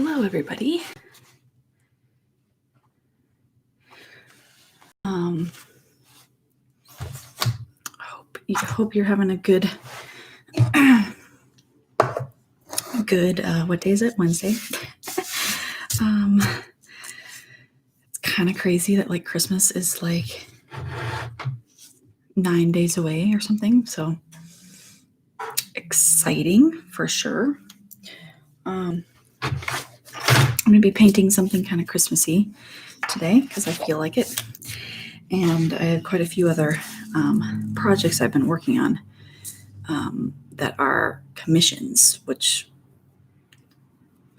Hello, everybody. Hope you're having a good. What day is it? Wednesday. It's kind of crazy that like Christmas is like 9 days away or something. So exciting for sure. I'm gonna be painting something kind of Christmassy today because I feel like it, and I have quite a few other projects I've been working on that are commissions, which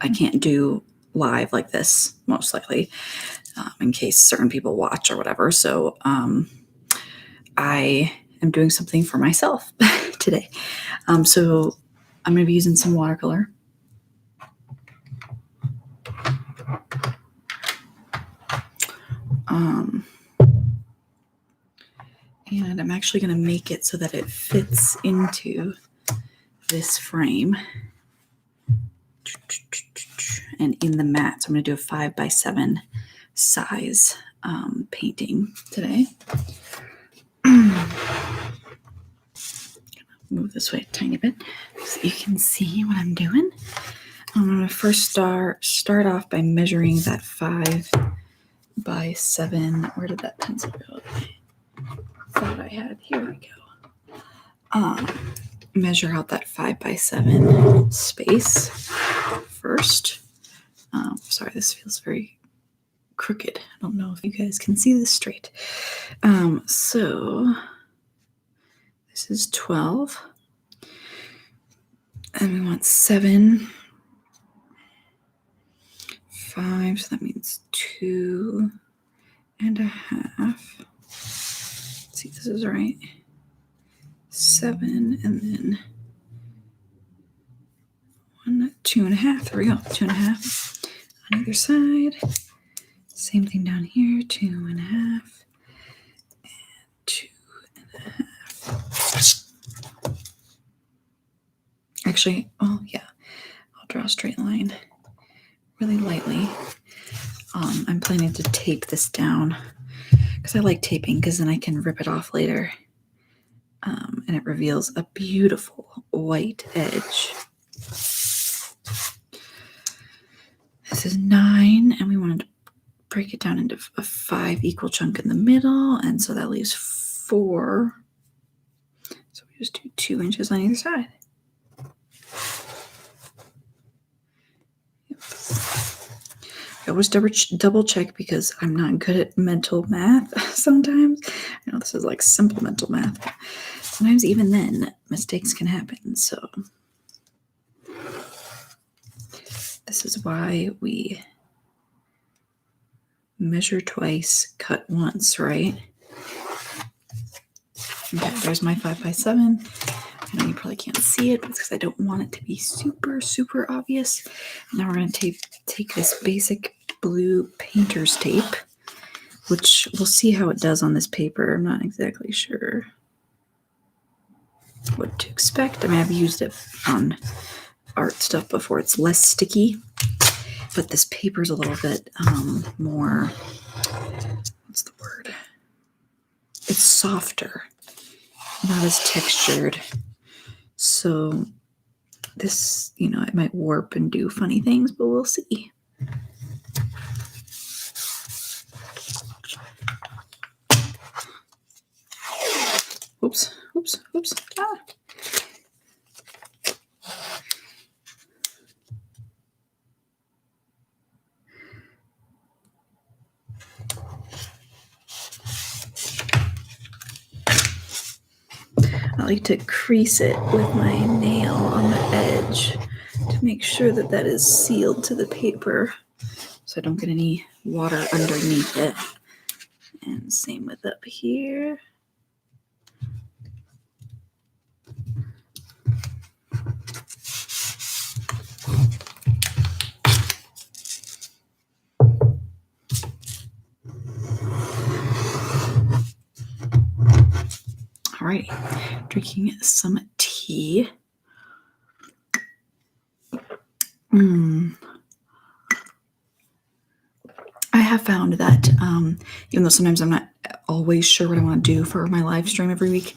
I can't do live like this, most likely, in case certain people watch or whatever. So I am doing something for myself today. So I'm going to be using some watercolor. And I'm actually going to make it so that it fits into this frame and in the mat. So I'm going to do a 5x7 size painting today. Move this way a tiny bit so you can see what I'm doing. I'm going to first start off by measuring that 5x7. Where did that pencil go? I thought I had. Here we go. Measure out that 5x7 space first. Sorry, this feels very crooked. I don't know if you guys can see this straight. So this is 12. And we want 7, 5, so that means 2.5. Let's see if this is right. 7, and then 2.5. There we go. 2.5 on either side. Same thing down here. 2.5 and 2.5. Actually, oh yeah, I'll draw a straight line really lightly. I'm planning to tape this down because I like taping, because then I can rip it off later. And it reveals a beautiful white edge. This is 9, and we wanted to break it down into a 5 equal chunk in the middle, and so that leaves 4. So we just do 2 inches on either side. Yep. I always double check because I'm not good at mental math sometimes. I know this is like simple mental math, but sometimes even then mistakes can happen. So this is why we measure twice, cut once, right? Okay, there's my 5x7. I know you probably can't see it, but it's because I don't want it to be super, super obvious. Now we're going to take this basic blue painter's tape, which we'll see how it does on this paper. I'm not exactly sure what to expect. I mean, I've used it on art stuff before. It's less sticky, but this paper is a little bit more, what's the word? It's softer, not as textured. So this, it might warp and do funny things, but we'll see. Oops. Ah. I like to crease it with my nail on the edge to make sure that that is sealed to the paper so I don't get any water underneath it. And same with up here. All right, drinking some tea. I have found that even though sometimes I'm not always sure what I want to do for my live stream every week,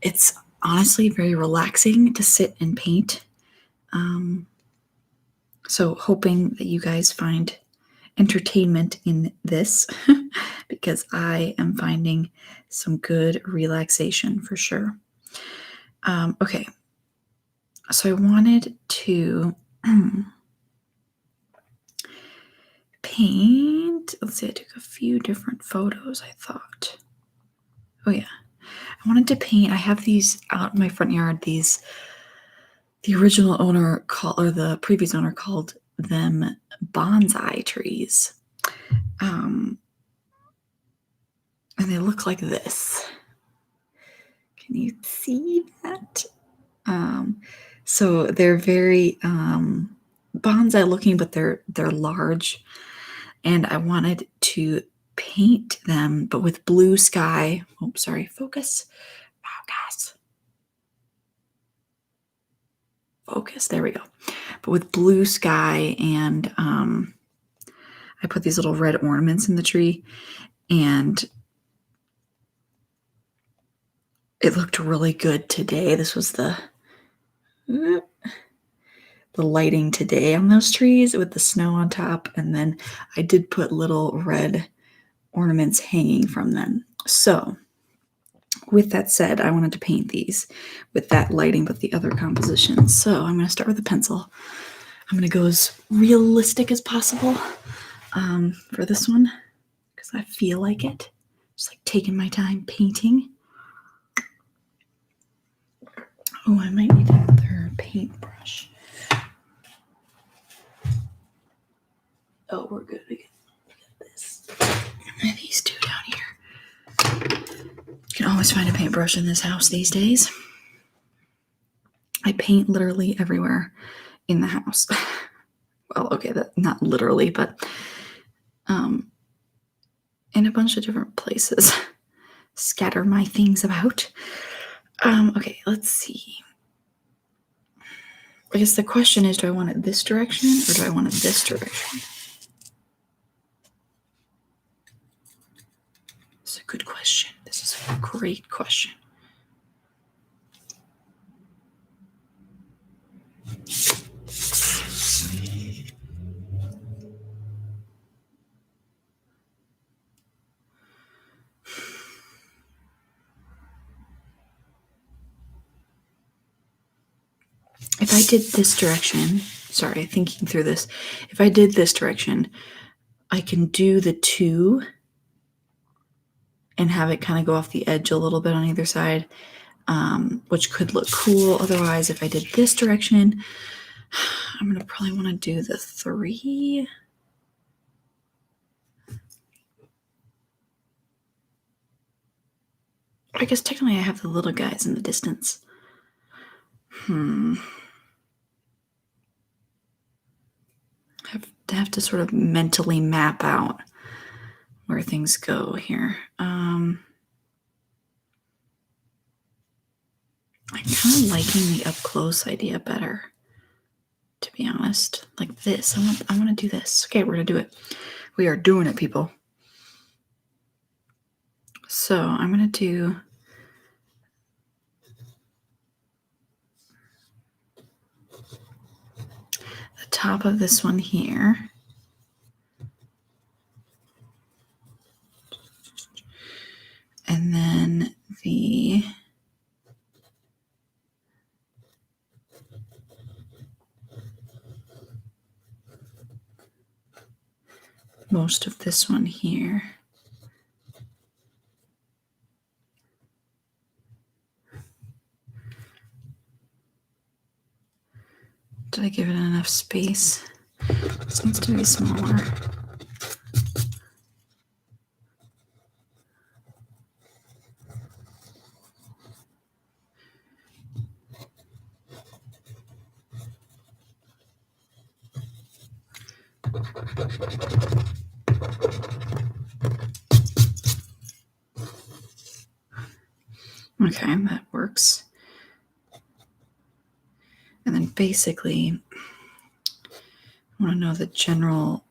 it's honestly very relaxing to sit and paint. So hoping that you guys find entertainment in this because I am finding some good relaxation for sure. Okay, so I wanted to paint. Let's see, I took a few different photos, I thought. Oh yeah, I wanted to paint. I have these out in my front yard. These, the original owner or the previous owner called them bonsai trees. And they look like this. Can you see that? So they're very bonsai looking, but they're large. And I wanted to paint them, but with blue sky. Oh, sorry, focus. Focus. There we go. But with blue sky, and I put these little red ornaments in the tree, and it looked really good today. This was the lighting today on those trees with the snow on top, and then I did put little red ornaments hanging from them. So with that said, I wanted to paint these with that lighting but the other compositions. So I'm going to start with a pencil. I'm going to go as realistic as possible for this one because I feel like it. Just like taking my time painting. Oh, I might need another paintbrush. Oh, we're good. We got this. And these two down here. You can always find a paintbrush in this house these days. I paint literally everywhere in the house. Well, okay, that not literally, but in a bunch of different places. Scatter my things about. Okay, let's see. I guess the question is, do I want it this direction or do I want it this direction? It's a good question. This is a great question. If I did this direction, sorry, thinking through this. If I did this direction, I can do the two and have it kind of go off the edge a little bit on either side, which could look cool. Otherwise, if I did this direction, I'm going to probably want to do the 3. I guess technically I have the little guys in the distance. I have to sort of mentally map out where things go here. I'm kind of liking the up close idea better, to be honest. Like this. I want to do this. Okay, we're going to do it. We are doing it, people. So I'm going to do the top of this one here. And then the most of this one here. Did I give it enough space? This needs to be smaller. Okay, that works. And then basically, I want to know the general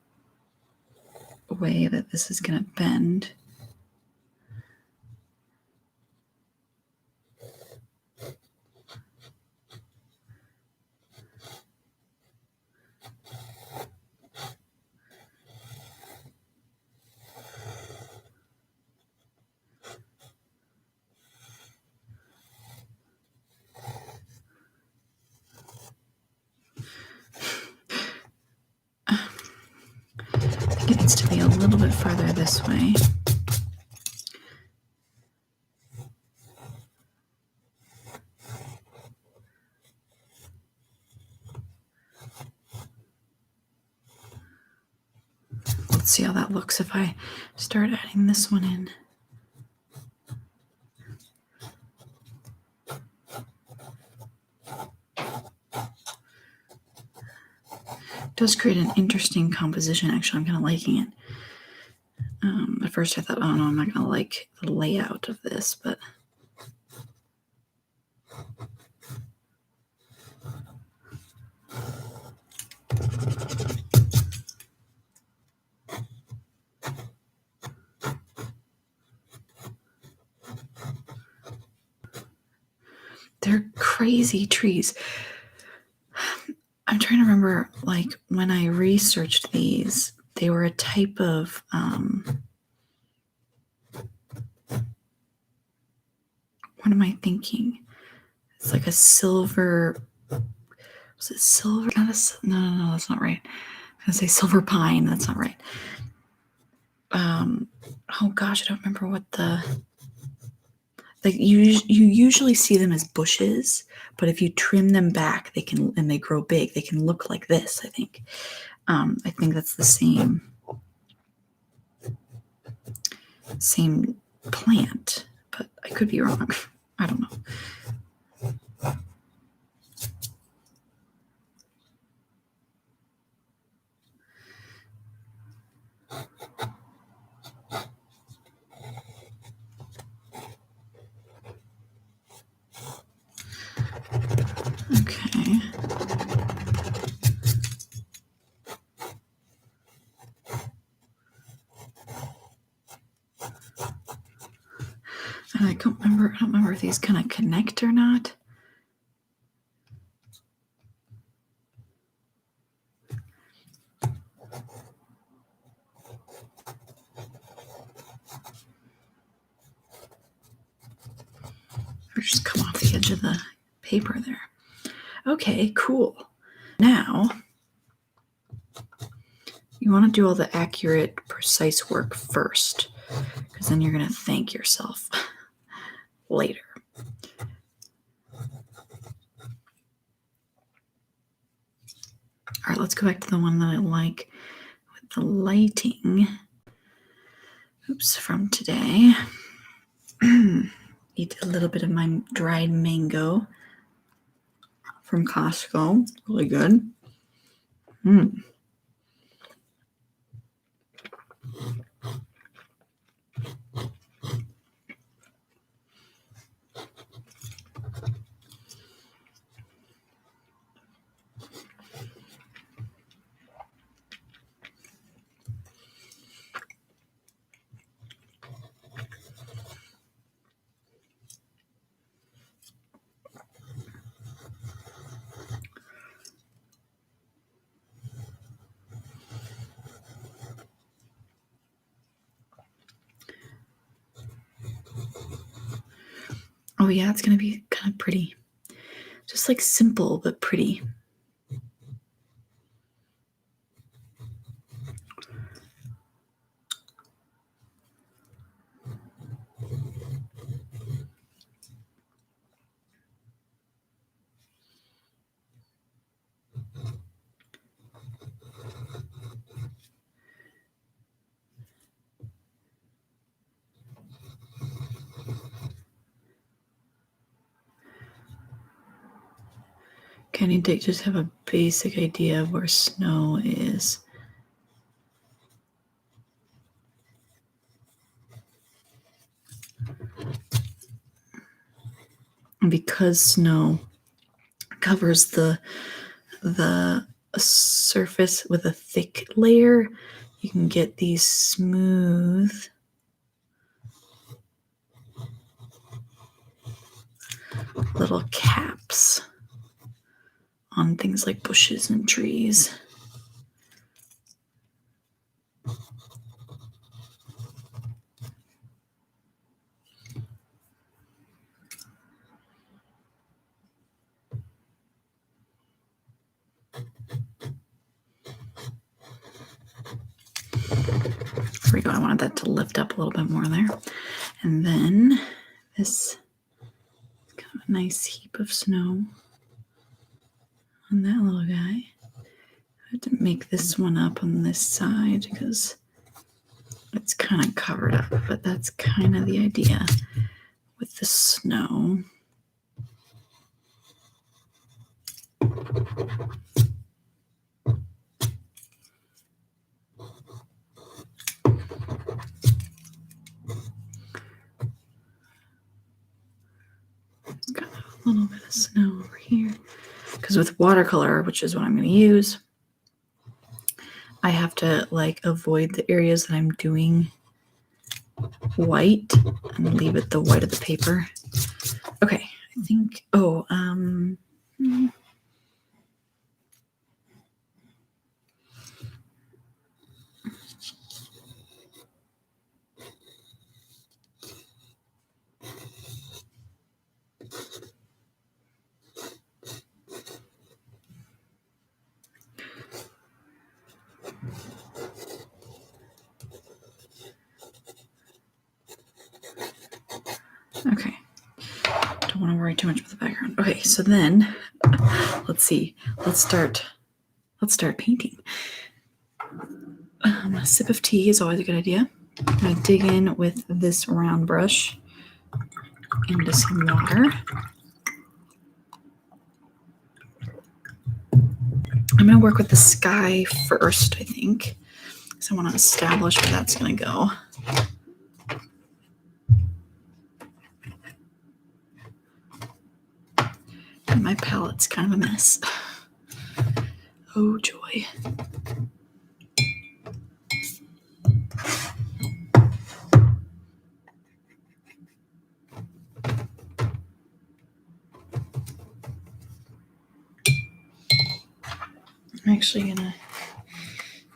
way that this is going to bend. I think it needs to be a little bit farther this way. Let's see how that looks if I start adding this one in. It does create an interesting composition, actually. I'm kind of liking it. At first I thought, oh no, I'm not going to like the layout of this, but they're crazy trees. I'm trying to remember, like, when I researched these, they were a type of, what am I thinking? It's like a silver, was it silver? No, that's not right. I was going to say silver pine. That's not right. Oh gosh, I don't remember what like you usually see them as bushes, but if you trim them back, they can, and they grow big, they can look like this, I think. I think that's the same plant, but I could be wrong. I don't know. Okay. And I don't remember if these kind of connect or not. Or just come off the edge of the paper there. Okay, cool. Now, you want to do all the accurate, precise work first, because then you're going to thank yourself later. All right, let's go back to the one that I like with the lighting. Oops, from today. Eat a little bit of my dried mango from Costco. Really good. Oh yeah, it's going to be kind of pretty. Just like simple, but pretty. Okay, I need to just have a basic idea of where snow is. And because snow covers the surface with a thick layer, you can get these smooth little caps on things like bushes and trees. There we go. I wanted that to lift up a little bit more there. And then this kind of a nice heap of snow on that little guy. I had to make this one up on this side because it's kind of covered up, but that's kind of the idea with the snow. Got a little bit of snow over here because with watercolor, which is what I'm going to use, I have to like avoid the areas that I'm doing white and leave it the white of the paper. Okay, I think, okay. Don't want to worry too much about the background. Okay, so then let's see. Let's start painting. A sip of tea is always a good idea. I'm going to dig in with this round brush into some water. I'm going to work with the sky first, I think, because I want to establish where that's going to go. And my palette's kind of a mess. Oh, joy. I'm actually going to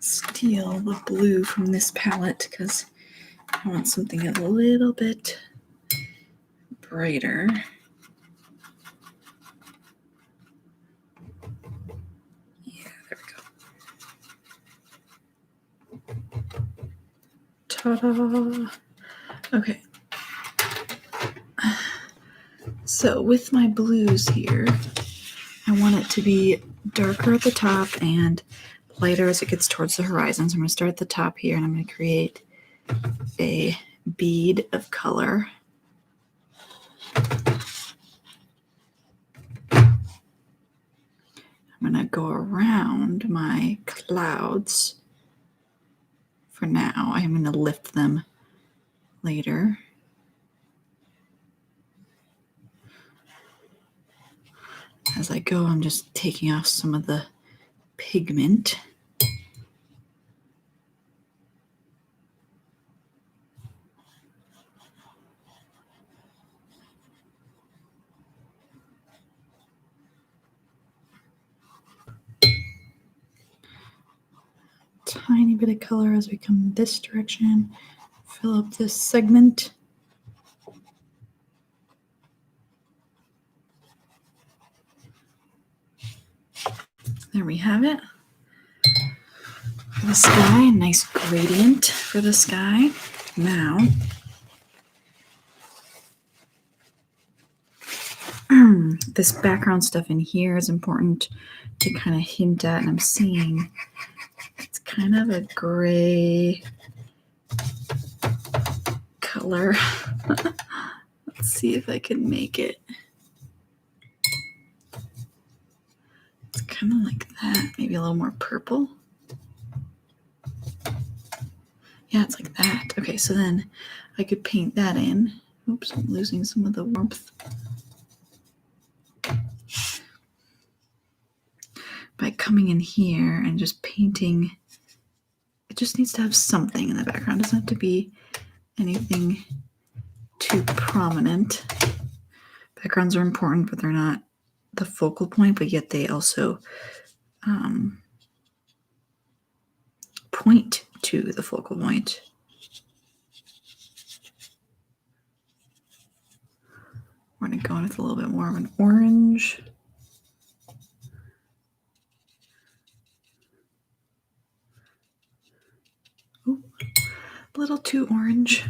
steal the blue from this palette because I want something a little bit brighter. Yeah, there we go. Ta-da! Okay. So with my blues here, I want it to be darker at the top and lighter as it gets towards the horizon. So I'm going to start at the top here and I'm going to create a bead of color. I'm going to go around my clouds for now. I'm going to lift them later. As I go, I'm just taking off some of the pigment. Tiny bit of color as we come this direction. Fill up this segment. There we have it. For the sky, a nice gradient for the sky. Now, this background stuff in here is important to kind of hint at, and I'm seeing it's kind of a gray color. Let's see if I can make it. It's kind of like that, maybe a little more purple. Yeah, it's like that. Okay, so then I could paint that in. Oops, I'm losing some of the warmth. By coming in here and just painting it just needs to have something in the background. It doesn't have to be anything too prominent. Backgrounds are important, but they're not the focal point, but yet they also point to the focal point. We're going to go in with a little bit more of an orange. Ooh, a little too orange.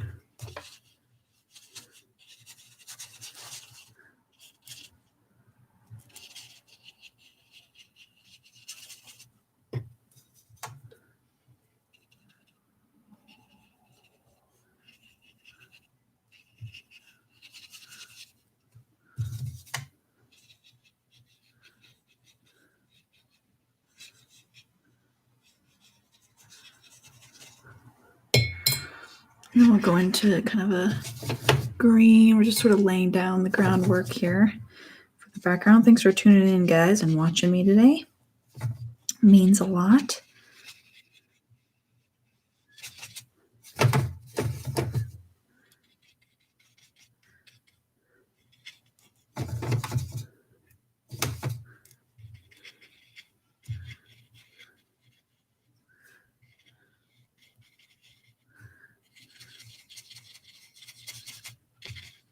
And we'll go into kind of a green. We're just sort of laying down the groundwork here for the background. Thanks for tuning in, guys, and watching me today. It means a lot.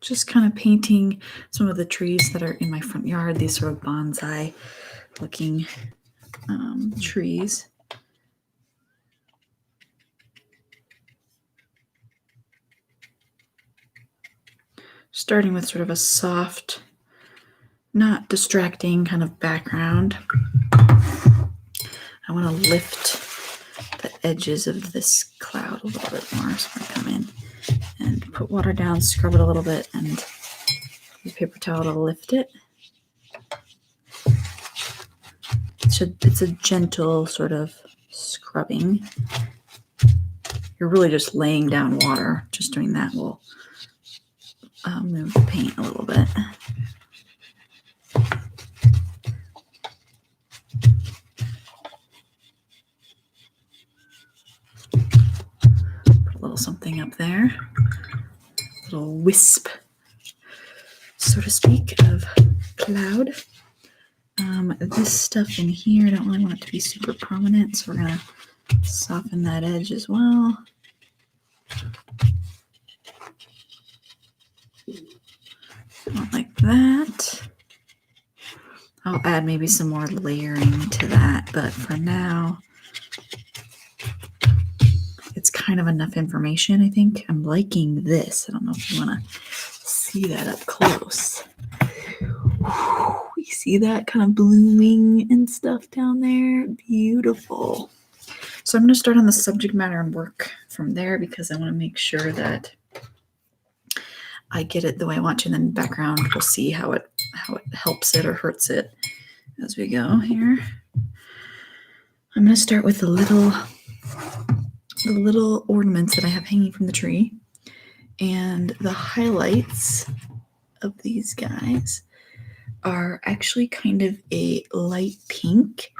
Just kind of painting some of the trees that are in my front yard, these sort of bonsai looking trees. Starting with sort of a soft, not distracting kind of background. I want to lift the edges of this cloud a little bit more. So I come in and put water down, scrub it a little bit, and use paper towel to lift it. It's a gentle sort of scrubbing. You're really just laying down water. Just doing that will move the paint a little bit. Put a little something up there. A little wisp, so to speak, of cloud. This stuff in here, I don't really want it to be super prominent, so we're going to soften that edge as well. Like that. I'll add maybe some more layering to that, but for now, it's kind of enough information, I think. I'm liking this. I don't know if you want to see that up close. You see that kind of blooming and stuff down there? Beautiful. So I'm going to start on the subject matter and work from there because I want to make sure that I get it the way I want to. And then background, we'll see how it helps it or hurts it as we go here. I'm going to start with the little ornaments that I have hanging from the tree. And the highlights of these guys are actually kind of a light pink.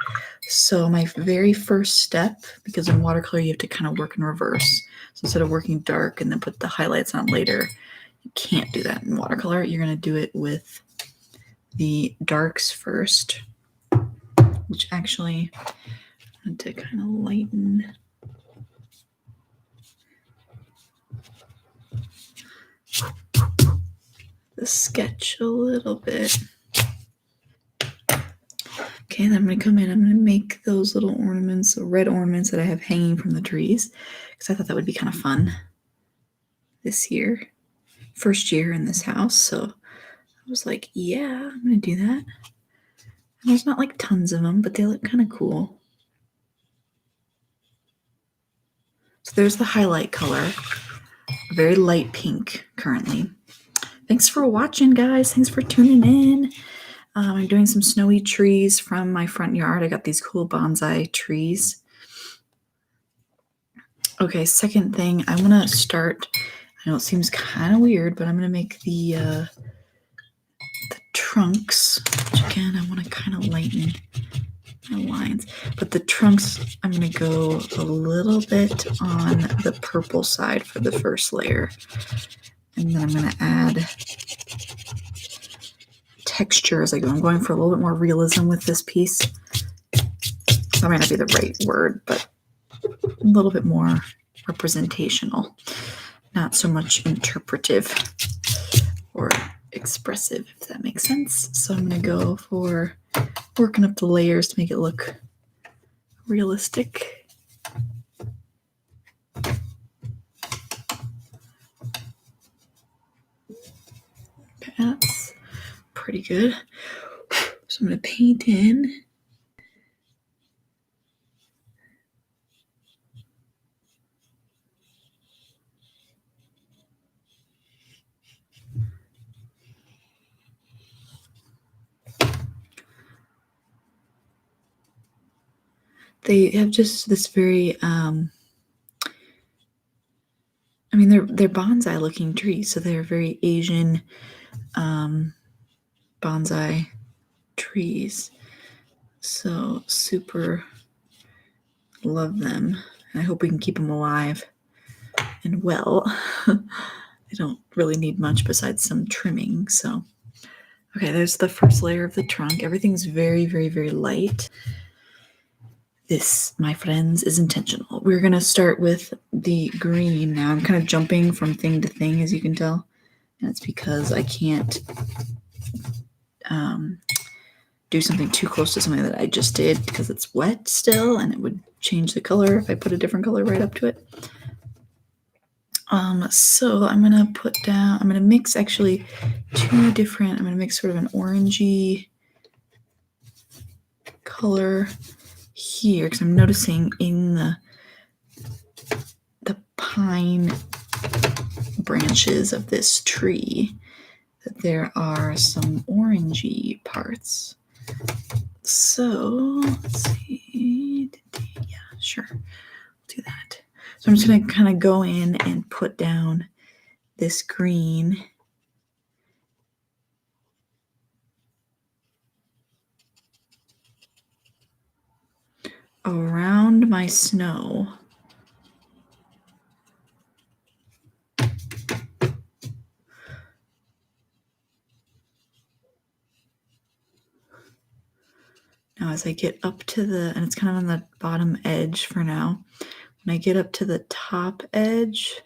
So my very first step, because in watercolor you have to kind of work in reverse. So instead of working dark and then put the highlights on later, you can't do that in watercolor. You're going to do it with the darks first, which actually I want to kind of lighten the sketch a little bit. Okay, then I'm going to come in. I'm going to make those little ornaments, the red ornaments that I have hanging from the trees, because I thought that would be kind of fun this year. First year in this house, so I was like, yeah, I'm going to do that. And there's not like tons of them, but they look kind of cool. So there's the highlight color, a very light pink currently. Thanks for watching, guys. Thanks for tuning in. I'm doing some snowy trees from my front yard. I got these cool bonsai trees. Okay, second thing, I want to start. I know it seems kind of weird, but I'm going to make the trunks, which again, I want to kind of lighten lines. But the trunks, I'm going to go a little bit on the purple side for the first layer. And then I'm going to add texture as I go. I'm going for a little bit more realism with this piece. That might not be the right word, but a little bit more representational. Not so much interpretive or expressive, if that makes sense. So I'm going to go for working up the layers to make it look realistic. Okay, that's pretty good. So I'm going to paint in. They have just this very, I mean, they're bonsai looking trees, so they're very Asian bonsai trees. So super love them. And I hope we can keep them alive and well. They don't really need much besides some trimming. So, okay, there's the first layer of the trunk. Everything's very, very, very light. This, my friends, is intentional. We're going to start with the green now. I'm kind of jumping from thing to thing, as you can tell. And it's because I can't do something too close to something that I just did because it's wet still and it would change the color if I put a different color right up to it. So I'm going to mix actually two different, I'm going to mix sort of an orangey color here because I'm noticing in the pine branches of this tree that there are some orangey parts. So let's see. Yeah, sure. I'll do that. So I'm just going to kind of go in and put down this green around my snow. Now as I get up to and it's kind of on the bottom edge for now, when I get up to the top edge,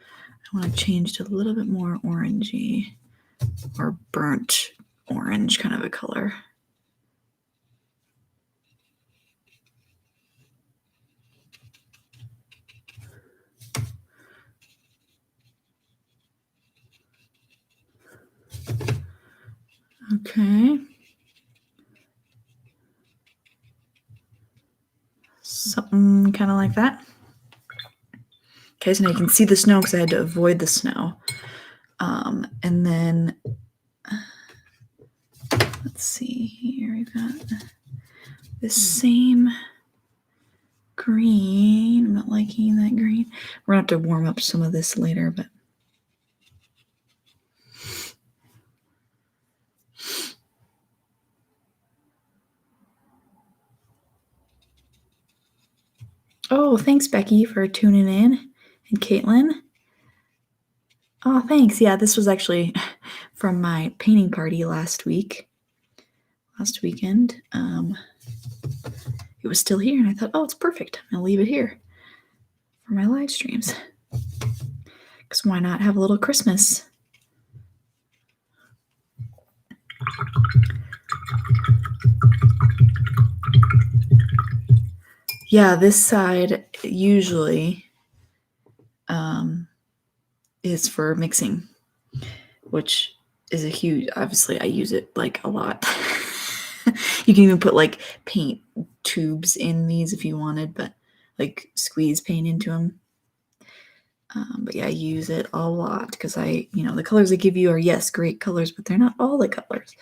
I want to change to a little bit more orangey or burnt orange kind of a color. Okay. Something kind of like that. Okay, so now you can see the snow because I had to avoid the snow. And then, let's see here, we've got the same green. I'm not liking that green. We're going to have to warm up some of this later, but. Oh, thanks, Becky, for tuning in. And Caitlin. Oh, thanks. Yeah, this was actually from my painting party last weekend. It was still here, and I thought, oh, it's perfect. I'll leave it here for my live streams. Because why not have a little Christmas? Yeah, this side usually is for mixing, which is a huge, obviously I use it like a lot. You can even put like paint tubes in these if you wanted, but like squeeze paint into them. But yeah, I use it a lot because the colors they give you are, yes, great colors, but they're not all the colors.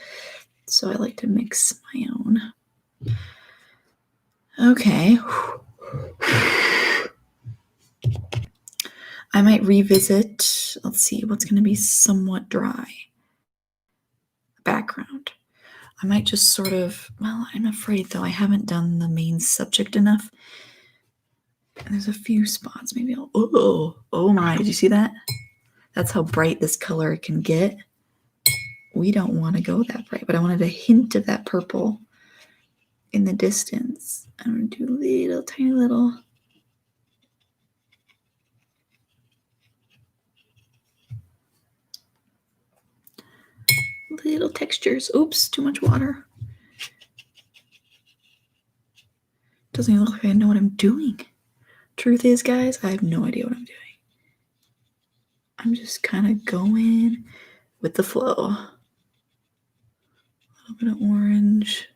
So I like to mix my own. Okay. I might revisit, let's see, what's going to be somewhat dry. Background. I might just sort of, well, I'm afraid though I haven't done the main subject enough. And there's a few spots. Maybe I'll, oh my, did you see that? That's how bright this color can get. We don't want to go that bright, but I wanted a hint of that purple in the distance. I'm going to do little, tiny little textures. Oops, too much water. Doesn't even look like I know what I'm doing. Truth is, guys, I have no idea what I'm doing. I'm just kind of going with the flow. A little bit of orange.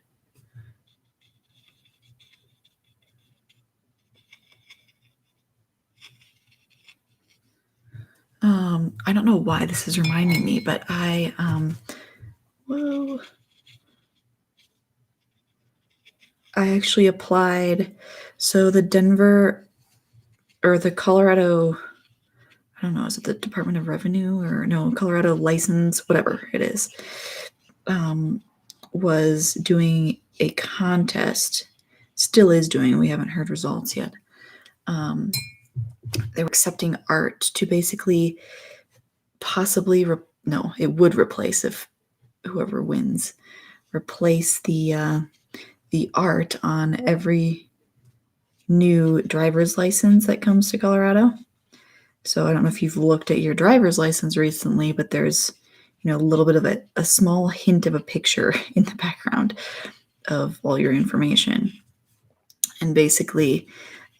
I don't know why this is reminding me, but I actually applied. So the Denver or the Colorado, I don't know, is it the Department of Revenue or no, Colorado license, whatever it is, was doing a contest, still is doing, we haven't heard results yet. They were accepting art to basically possibly, no, it would replace if whoever wins, replace the art on every new driver's license that comes to Colorado. So I don't know if you've looked at your driver's license recently, but there's, a little bit of a small hint of a picture in the background of all your information. And basically,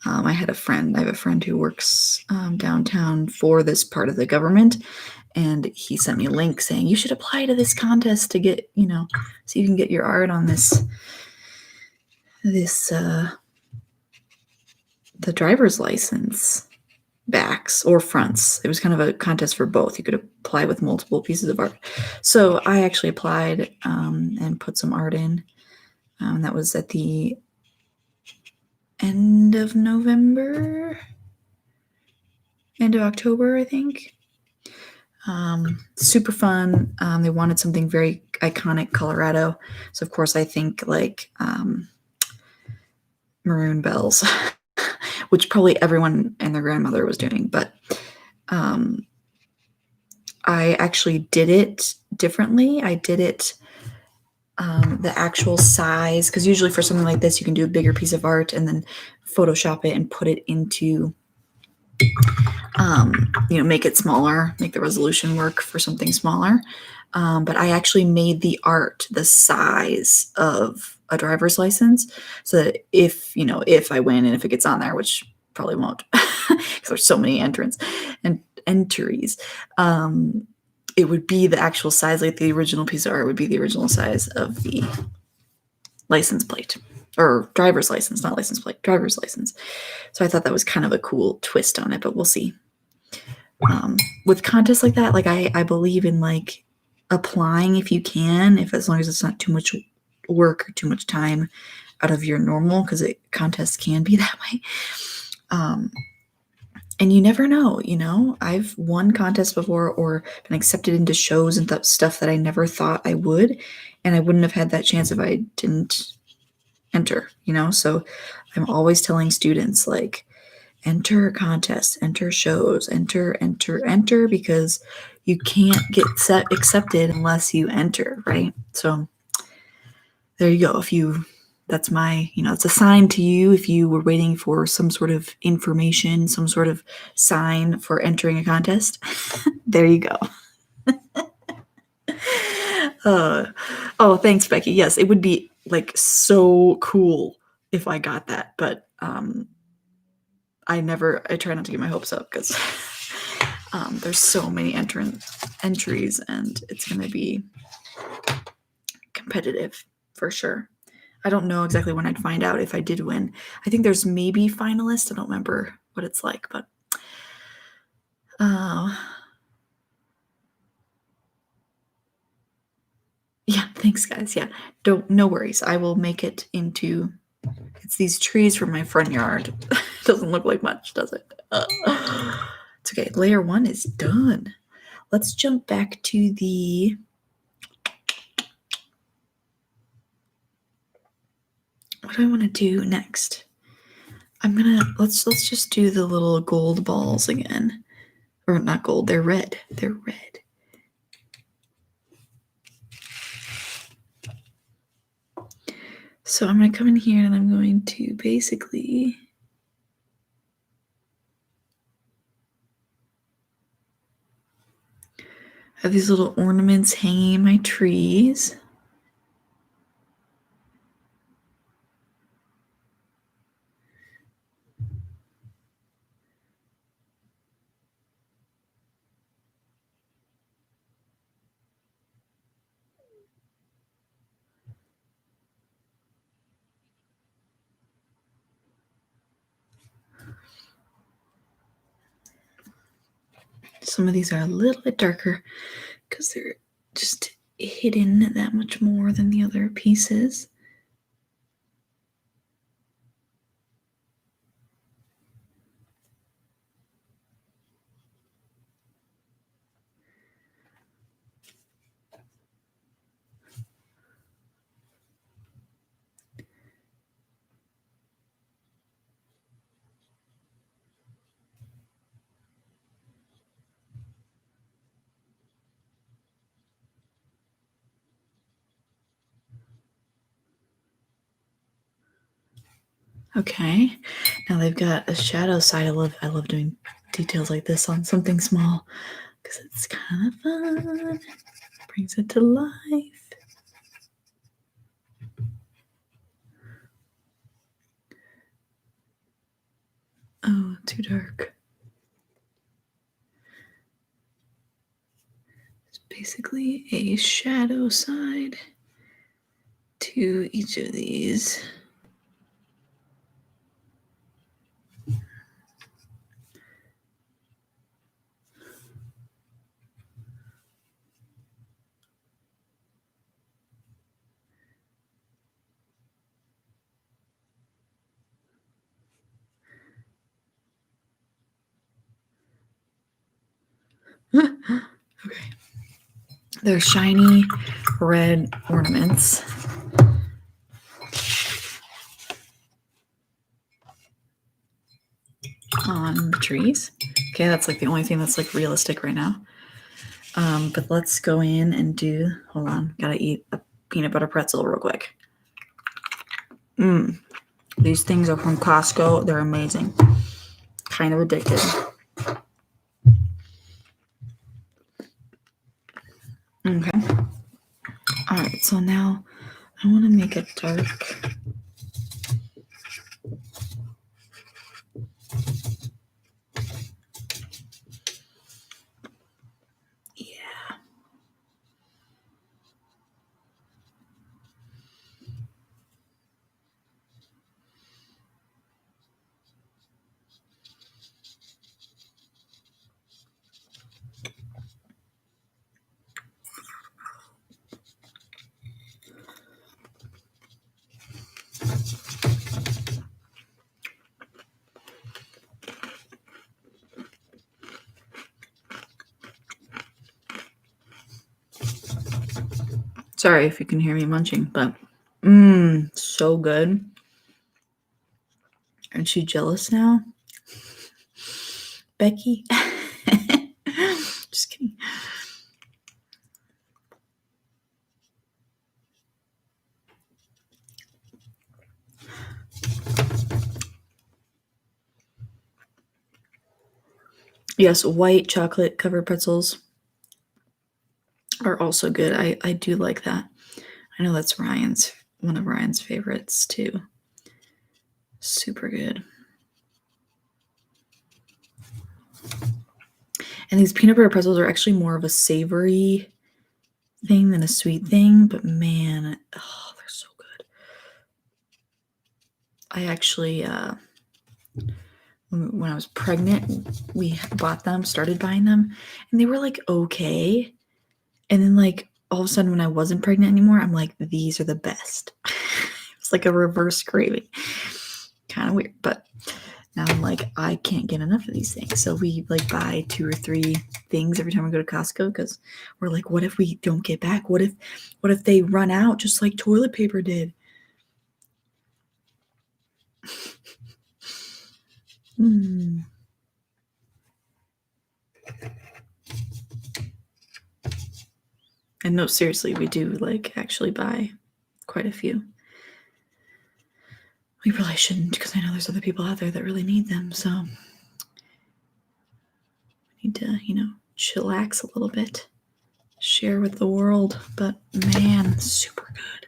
I have a friend who works downtown for this part of the government, and he sent me a link saying you should apply to this contest to get, so you can get your art on the driver's license backs or fronts. It was kind of a contest for both. You could apply with multiple pieces of art. So I actually applied and put some art in. That was at the end of November, end of October, I think. Super fun. They wanted something very iconic Colorado. So of course I think like maroon bells, which probably everyone and their grandmother was doing, but I actually did it differently. I did it the actual size, because usually for something like this, you can do a bigger piece of art and then Photoshop it and put it into, make it smaller, make the resolution work for something smaller. But I actually made the art the size of a driver's license, so that if I win and if it gets on there, which probably won't, because there's so many entries, it would be the actual size, like the original piece of art would be the original size of the license plate, or driver's license, not license plate, driver's license. So I thought that was kind of a cool twist on it, but we'll see. With contests like that, like I believe in like applying if you can, as long as it's not too much work or too much time out of your normal, because contests can be that way. And you never know, I've won contests before or been accepted into shows and stuff that I never thought I would, and I wouldn't have had that chance if I didn't enter, So I'm always telling students, like, enter contests, enter shows, enter, because you can't get accepted unless you enter, right? So there you go. That's my, it's a sign to you if you were waiting for some sort of information, some sort of sign for entering a contest. There you go. Oh, thanks, Becky. Yes, it would be like so cool if I got that, but I try not to get my hopes up, because there's so many entries and it's going to be competitive for sure. I don't know exactly when I'd find out if I did win. I think there's maybe finalists. I don't remember what it's like, but yeah, thanks guys. Yeah, no worries. I will make it into, it's these trees from my front yard. Doesn't look like much, does it? It's okay. Layer 1 is done. Let's jump back to the what do I want to do next? Let's just do the little gold balls again. Or not gold, they're red. They're red. So I'm going to come in here and I'm going to basically have these little ornaments hanging in my trees. Some of these are a little bit darker because they're just hidden that much more than the other pieces. Okay, now they've got a shadow side. I love doing details like this on something small because it's kind of fun. Brings it to life. Oh, too dark. It's basically a shadow side to each of these. Okay. They're shiny red ornaments. On the trees. Okay, that's like the only thing that's like realistic right now. But let's go in and do, hold on, gotta eat a peanut butter pretzel real quick. These things are from Costco. They're amazing. Kind of addicted. Okay. All right, so now I want to make it dark. Yeah. Sorry if you can hear me munching, but so good. Aren't you jealous now, Becky? Just kidding. Yes, white chocolate covered pretzels are also good. I do like that. I know that's one of Ryan's favorites too. Super good. And these peanut butter pretzels are actually more of a savory thing than a sweet thing, but man, oh, they're so good. I actually, when I was pregnant, we bought them, started buying them, and they were like okay. And then like all of a sudden when I wasn't pregnant anymore, I'm like, these are the best. It's like a reverse craving. Kind of weird, but now I'm like, I can't get enough of these things. So we like buy 2 or 3 things every time we go to Costco because we're like, what if we don't get back? What if they run out just like toilet paper did? And no, seriously, we do like actually buy quite a few. We probably shouldn't because I know there's other people out there that really need them. So we need to, chillax a little bit, share with the world. But man, super good.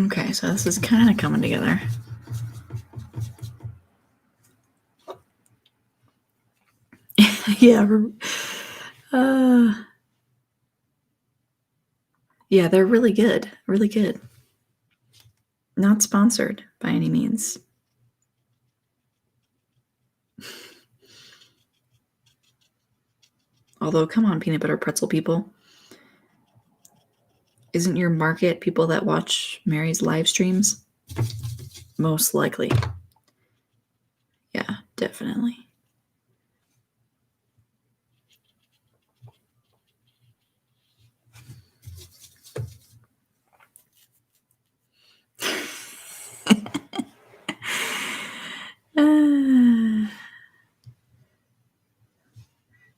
Okay, so this is kind of coming together. Yeah. Yeah, they're really good. Really good. Not sponsored by any means. Although, come on, peanut butter pretzel people. Isn't your market people that watch Mary's live streams? Most likely. Yeah, definitely.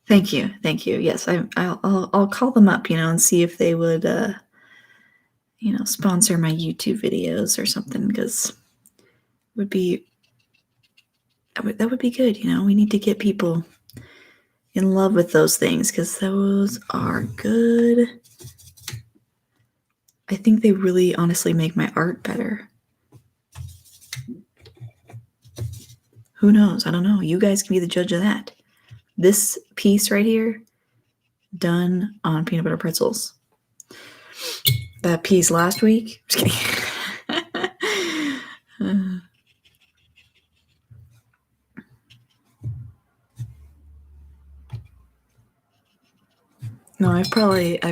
Thank you. Yes, I'll call them up, and see if they would, sponsor my YouTube videos or something, because that would be good. We need to get people in love with those things because those are good. I think they really honestly make my art better. Who knows? I don't know. You guys can be the judge of that. This piece right here, done on peanut butter pretzels. That piece last week, just kidding. No, I've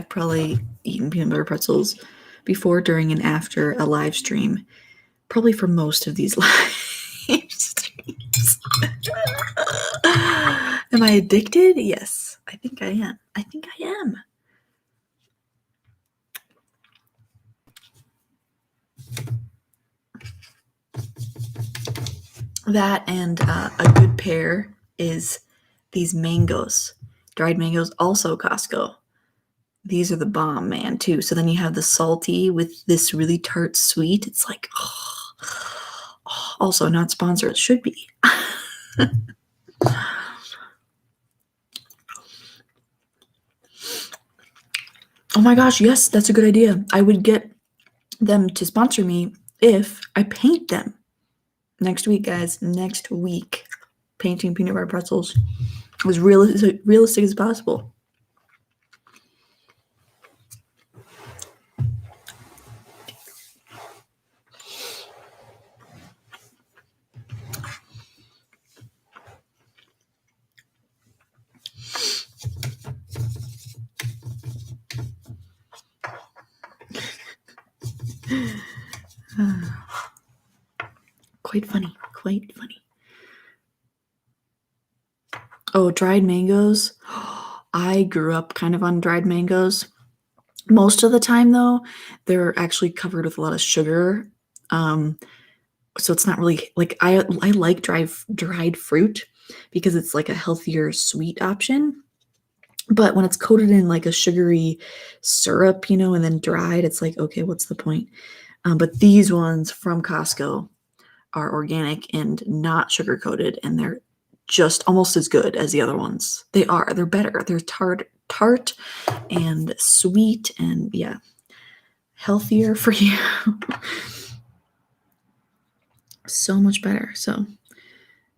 probably eaten peanut butter pretzels before, during, and after a live stream. Probably for most of these live streams. Am I addicted? Yes, I think I am. That and a good pair is these mangoes, dried mangoes, also Costco. These are the bomb, man, too. So then you have the salty with this really tart sweet. It's like, also not sponsored. It should be. Oh my gosh, yes, that's a good idea. I would get them to sponsor me if I paint them. Next week, guys. Next week. Painting peanut butter pretzels as realistic as possible. Quite funny. Oh, dried mangoes. I grew up kind of on dried mangoes. Most of the time, though, they're actually covered with a lot of sugar. So it's not really like I like dried fruit because it's like a healthier sweet option. But when it's coated in like a sugary syrup, and then dried, it's like, okay, what's the point? But these ones from Costco are organic and not sugar coated, and they're just almost as good as the other ones. They're better. They're tart and sweet, and yeah, healthier for you. So much better. So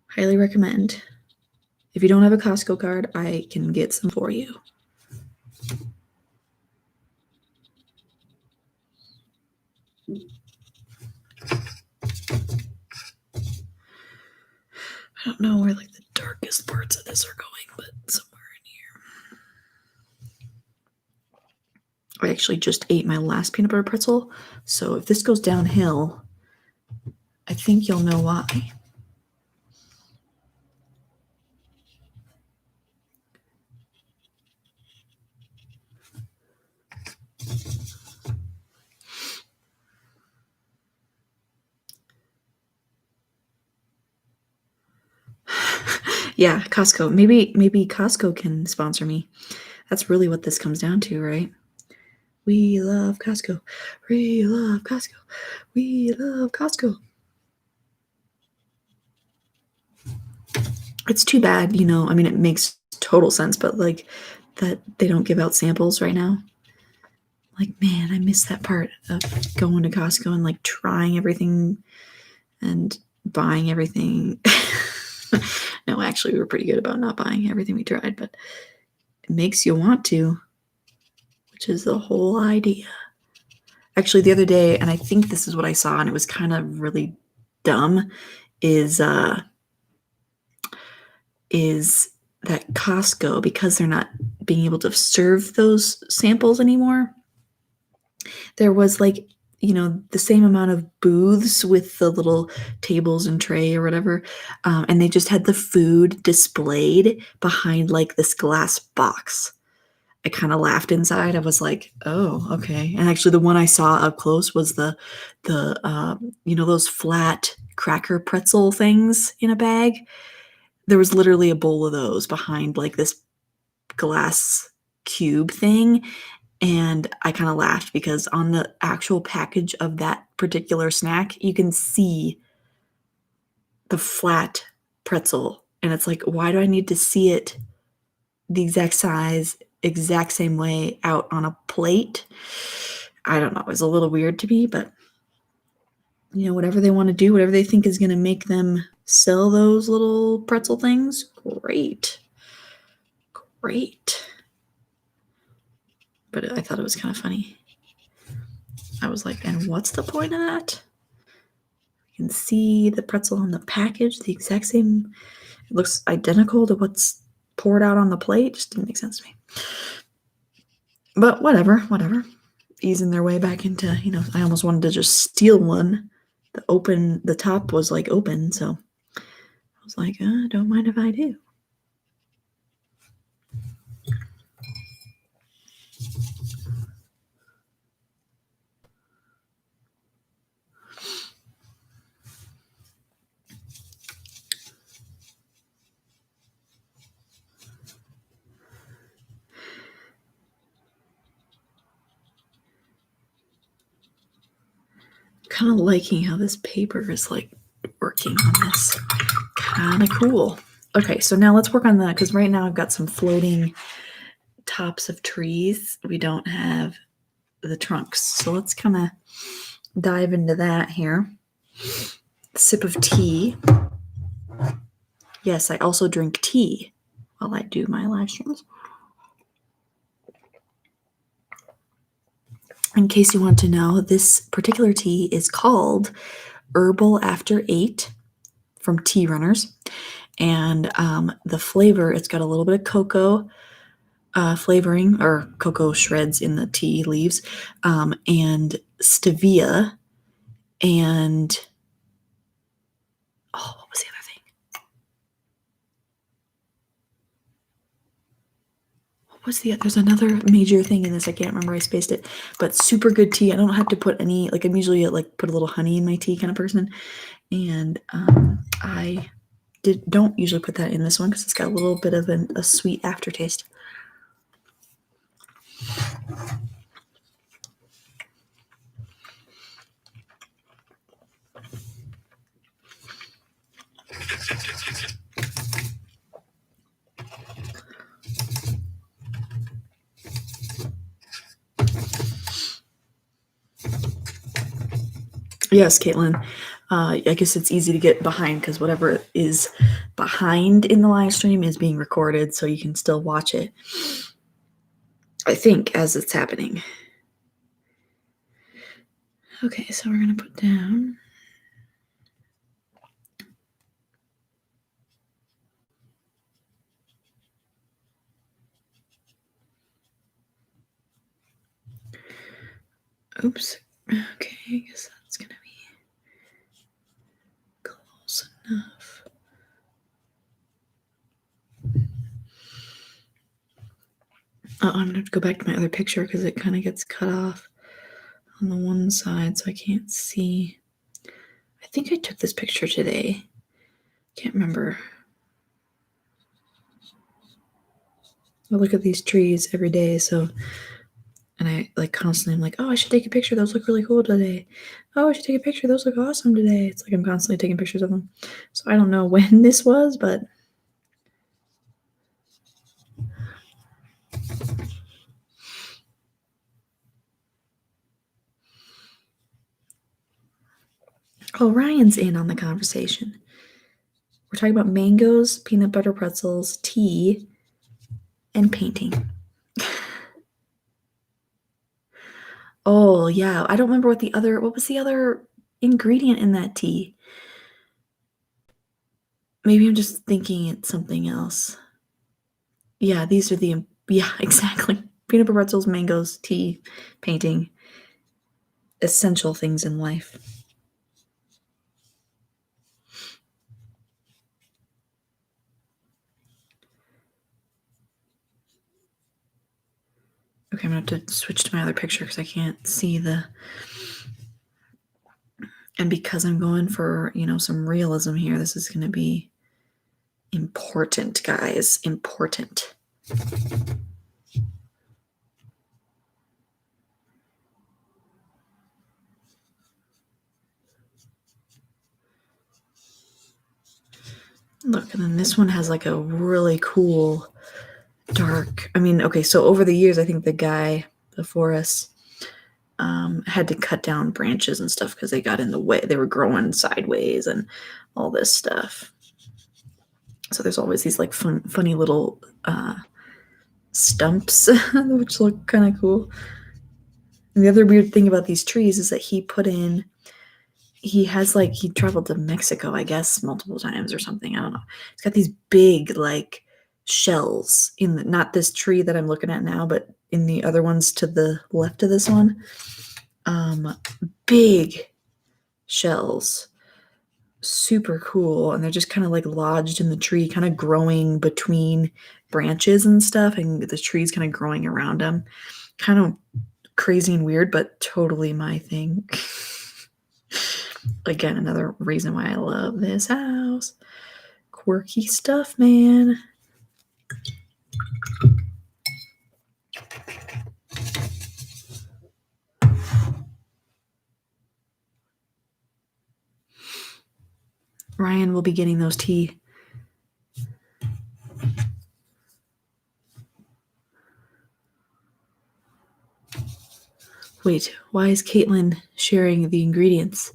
highly recommend. If you don't have a Costco card, I can get some for you. I don't know where like the darkest parts of this are going, but somewhere in here. I actually just ate my last peanut butter pretzel, so if this goes downhill, I think you'll know why. Yeah, Costco. Maybe Costco can sponsor me. That's really what this comes down to, right? We love Costco. We love Costco. We love Costco. It's too bad, I mean, it makes total sense, but like that they don't give out samples right now. Like, man, I miss that part of going to Costco and like trying everything and buying everything. No, actually, we were pretty good about not buying everything we tried, but it makes you want to, which is the whole idea. Actually, the other day, and I think this is what I saw, and it was kind of really dumb, is that Costco, because they're not being able to serve those samples anymore, there was like, the same amount of booths with the little tables and tray or whatever. And they just had the food displayed behind like this glass box. I kind of laughed inside. I was like, oh, okay. And actually the one I saw up close was the those flat cracker pretzel things in a bag. There was literally a bowl of those behind like this glass cube thing. And I kind of laughed because on the actual package of that particular snack, you can see the flat pretzel. And it's like, why do I need to see it the exact size, exact same way out on a plate? I don't know. It was a little weird to me, but whatever they want to do, whatever they think is going to make them sell those little pretzel things, great. Great. But I thought it was kind of funny. I was like, and what's the point of that? You can see the pretzel on the package, the exact same. It looks identical to what's poured out on the plate. Just didn't make sense to me. But whatever. Easing their way back into, I almost wanted to just steal one. The top was like open, so I was like, don't mind if I do. Kind of liking how this paper is like working on this. Kind of cool. Okay, so now let's work on that because right now I've got some floating tops of trees. We don't have the trunks. So let's kind of dive into that here. Sip of tea. Yes, I also drink tea while I do my live streams. In case you want to know, this particular tea is called Herbal After 8 from Tea Runners. And the flavor, it's got a little bit of cocoa flavoring or cocoa shreds in the tea leaves, and stevia, and what was the other thing? There's another major thing in this. I can't remember. I spaced it, but super good tea. I don't have to put any, like I'm usually like put a little honey in my tea kind of person. And I don't usually put that in this one because it's got a little bit of a sweet aftertaste. Yes, Caitlin. I guess it's easy to get behind because whatever is behind in the live stream is being recorded, so you can still watch it, I think, as it's happening. Okay, so we're going to put down. Oops. Okay, I guess that's going to be close enough. I'm going to have to go back to my other picture because it kind of gets cut off on the one side, so I can't see. I think I took this picture today. Can't remember. I look at these trees every day, so, and I like constantly, I'm like, oh, I should take a picture. Those look really cool today. Oh, I should take a picture. Those look awesome today. It's like I'm constantly taking pictures of them. So I don't know when this was, but oh, Ryan's in on the conversation. We're talking about mangoes, peanut butter pretzels, tea, and painting. Oh, yeah. I don't remember what was the other ingredient in that tea? Maybe I'm just thinking it's something else. Yeah, these are yeah, exactly. Peanut butter pretzels, mangoes, tea, painting, essential things in life. Okay, I'm gonna have to switch to my other picture because I can't see and because I'm going for, some realism here, this is gonna be important, guys. Important. Look, and then this one has like a really cool dark. I mean, okay, so over the years, I think the guy before us had to cut down branches and stuff because they got in the way. They were growing sideways and all this stuff. So there's always these like funny little stumps, which look kind of cool. And the other weird thing about these trees is that he traveled to Mexico, I guess, multiple times or something. I don't know. He's got these big like shells not this tree that I'm looking at now, but in the other ones to the left of this one. Big shells. Super cool. And they're just kind of like lodged in the tree, kind of growing between branches and stuff. And the tree's kind of growing around them. Kind of crazy and weird, but totally my thing. Again, another reason why I love this house. Quirky stuff, man. Ryan will be getting those tea. Wait, why is Caitlin sharing the ingredients?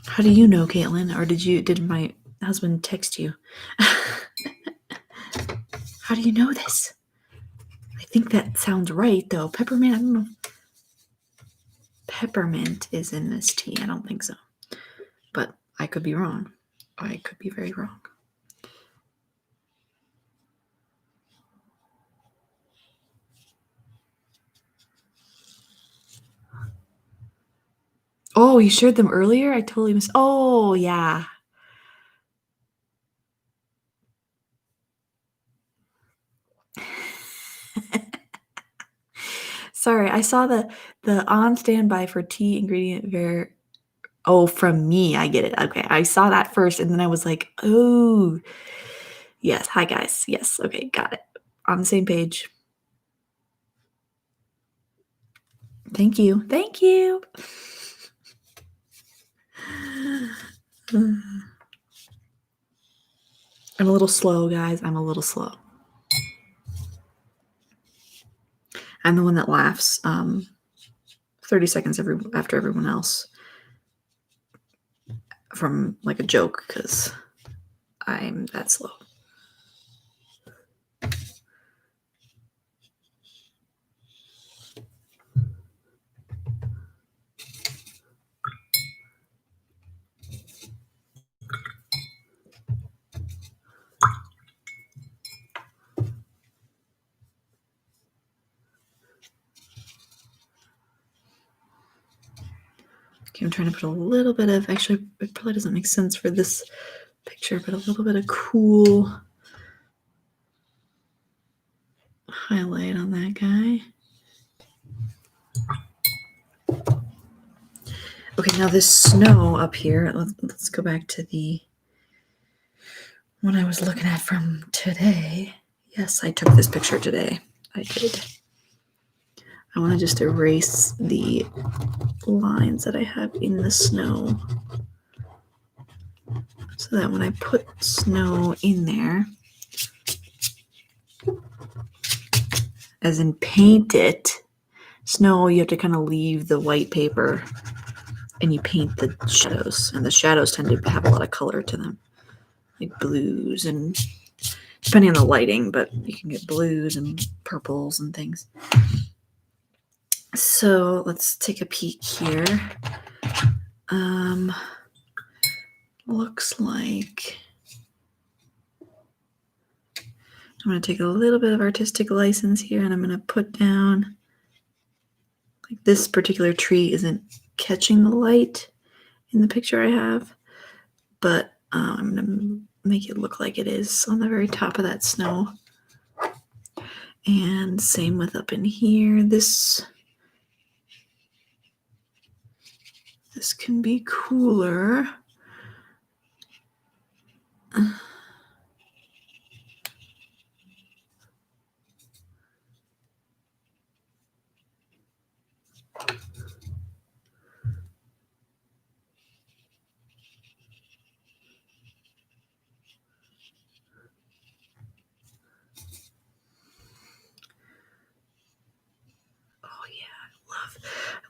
How do you know, Caitlin? Or did my husband text you? How do you know this? I think that sounds right, though. Peppermint, I don't know. Peppermint is in this tea. I don't think so. But I could be wrong. I could be very wrong. Oh, you shared them earlier? I totally missed. Oh, yeah. Sorry, I saw the on standby for tea ingredient oh, from me. I get it. Okay, I saw that first, and then I was like, oh, yes. Hi, guys. Yes. Okay, got it. On the same page. Thank you. Thank you. I'm a little slow, guys. I'm a little slow. I'm the one that laughs 30 seconds after everyone else from like a joke because I'm that slow. Okay, I'm trying to put a little bit of, actually, it probably doesn't make sense for this picture, but a little bit of cool highlight on that guy. Okay, now this snow up here, let's go back to the one I was looking at from today. Yes, I took this picture today. I did. I want to just erase the lines that I have in the snow so that when I put snow in there, as in paint it, snow, you have to kind of leave the white paper and you paint the shadows, and the shadows tend to have a lot of color to them, like blues and depending on the lighting, but you can get blues and purples and things. So let's take a peek here. Looks like I'm going to take a little bit of artistic license here, and I'm going to put down, like, this particular tree isn't catching the light in the picture I have, but I'm going to make it look like it is on the very top of that snow. And same with up in here. This can be cooler.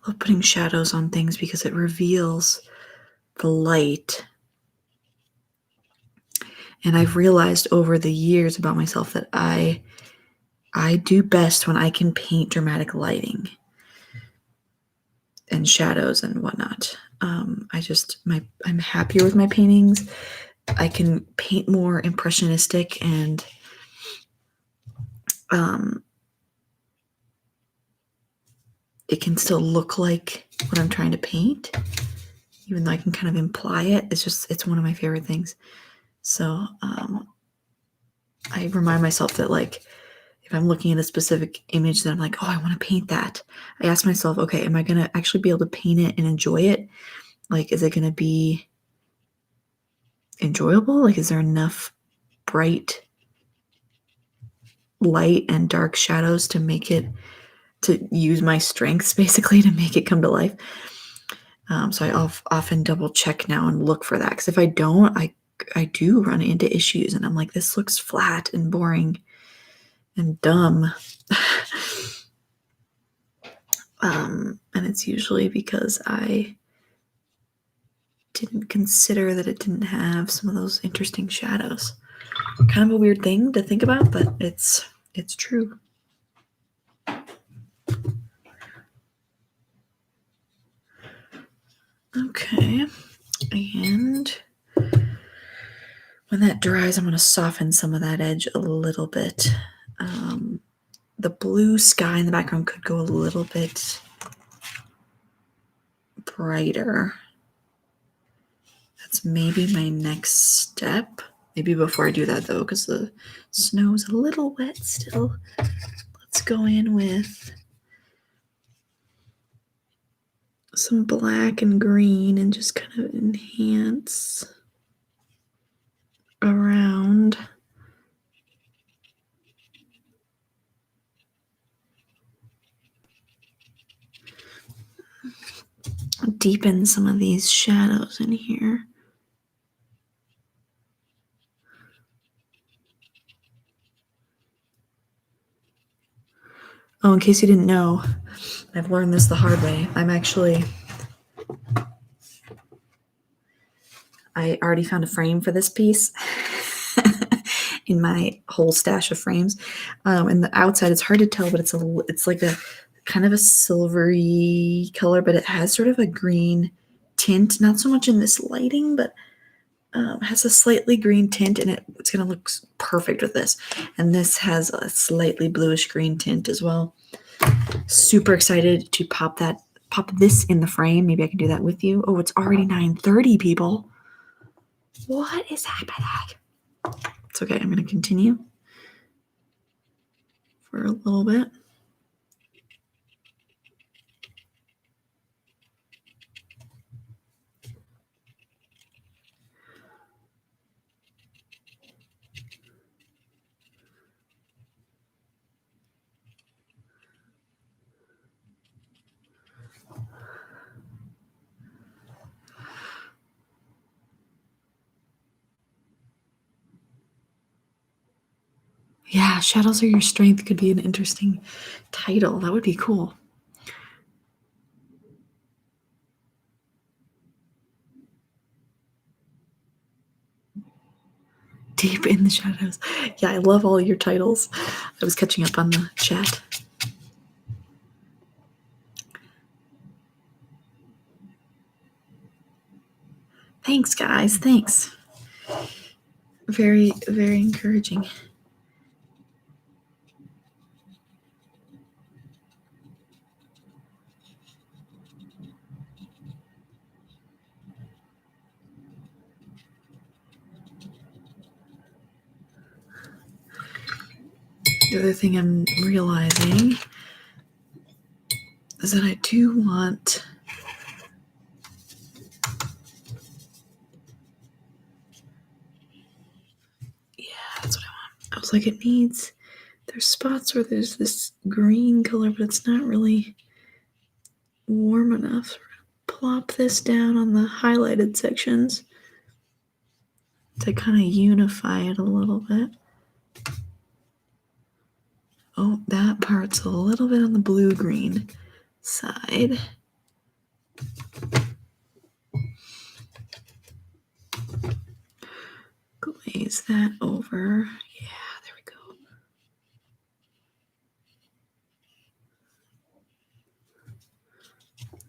I love putting shadows on things because it reveals the light. And I've realized over the years about myself that I do best when I can paint dramatic lighting and shadows and whatnot. I'm happier with my paintings. I can paint more impressionistic, and it can still look like what I'm trying to paint, even though I can kind of imply it. It's one of my favorite things. So I remind myself that, like, if I'm looking at a specific image that I'm like, oh, I want to paint that, I ask myself, okay, am I going to actually be able to paint it and enjoy it? Like, is it going to be enjoyable? Like, is there enough bright light and dark shadows to make it, to use my strengths basically to make it come to life? So I often double check now and look for that, because if I don't, I do run into issues, and I'm like, this looks flat and boring and dumb. And it's usually because I didn't consider that it didn't have some of those interesting shadows. Kind of a weird thing to think about, but it's true. Okay, and when that dries, I'm going to soften some of that edge a little bit. The blue sky in the background could go a little bit brighter. That's maybe my next step. Maybe before I do that, though, because the snow is a little wet still, let's go in with some black and green and just kind of enhance around. Deepen some of these shadows in here. Oh, in case you didn't know, I've learned this the hard way. I already found a frame for this piece in my whole stash of frames. And the outside, it's hard to tell, but it's like a kind of a silvery color, but it has sort of a green tint. Not so much in this lighting, but has a slightly green tint, and it's going to look perfect with this. And this has a slightly bluish green tint as well. Super excited to pop this in the frame. Maybe I can do that with you. Oh, it's already 9:30, people. What is happening? It's okay. I'm going to continue for a little bit. Yeah, Shadows Are Your Strength could be an interesting title. That would be cool. Deep in the Shadows. Yeah, I love all your titles. I was catching up on the chat. Thanks, guys. Thanks. Very, very encouraging. The other thing I'm realizing is that I do want... Yeah, that's what I want. I was like, it needs... There's spots where there's this green color, but it's not really warm enough. Plop this down on the highlighted sections to kind of unify it a little bit. Oh, that part's a little bit on the blue-green side. Glaze that over. Yeah, there we go.